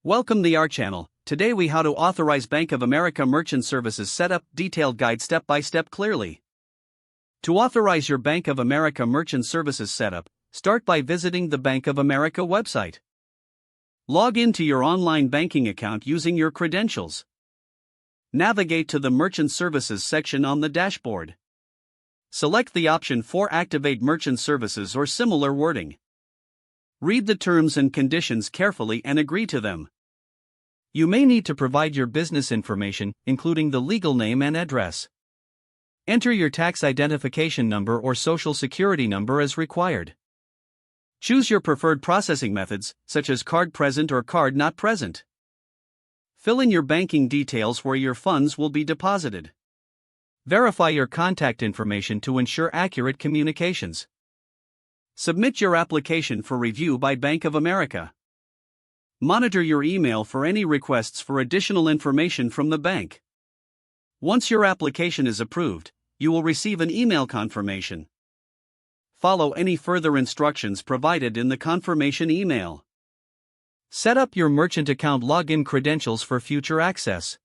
Welcome to our channel. Today we how to authorize Bank of America Merchant Services setup detailed guide step by step clearly. To authorize your Bank of America Merchant Services setup, start by visiting the Bank of America website. Log into your online banking account using your credentials. Navigate to the Merchant Services section on the dashboard. Select the option for Activate Merchant Services or similar wording. Read the terms and conditions carefully and agree to them. You may need to provide your business information, including the legal name and address. Enter your tax identification number or social security number as required. Choose your preferred processing methods, such as card present or card not present. Fill in your banking details where your funds will be deposited. Verify your contact information to ensure accurate communications. Submit your application for review by Bank of America. Monitor your email for any requests for additional information from the bank. Once your application is approved, you will receive an email confirmation. Follow any further instructions provided in the confirmation email. Set up your merchant account login credentials for future access.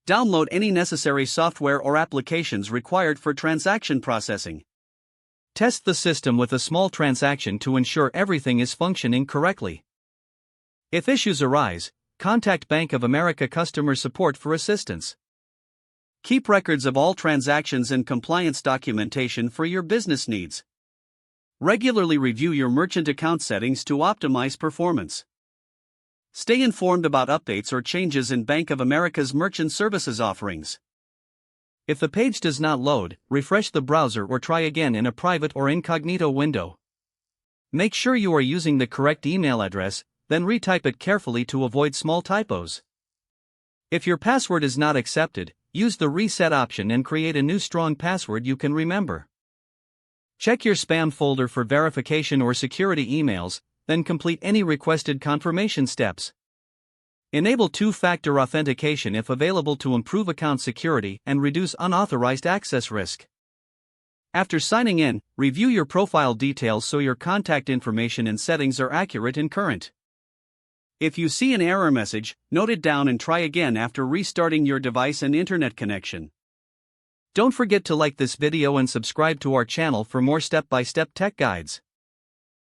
Download any necessary software or applications required for transaction processing. Test the system with a small transaction to ensure everything is functioning correctly. If issues arise, contact Bank of America customer support for assistance. Keep records of all transactions and compliance documentation for your business needs. Regularly review your merchant account settings to optimize performance. Stay informed about updates or changes in Bank of America's merchant services offerings. If the page does not load, refresh the browser or try again in a private or incognito window. Make sure you are using the correct email address, then retype it carefully to avoid small typos. If your password is not accepted, use the reset option and create a new strong password you can remember. Check your spam folder for verification or security emails, then complete any requested confirmation steps. Enable two-factor authentication if available to improve account security and reduce unauthorized access risk. After signing in, review your profile details so your contact information and settings are accurate and current. If you see an error message, note it down and try again after restarting your device and internet connection. Don't forget to like this video and subscribe to our channel for more step-by-step tech guides.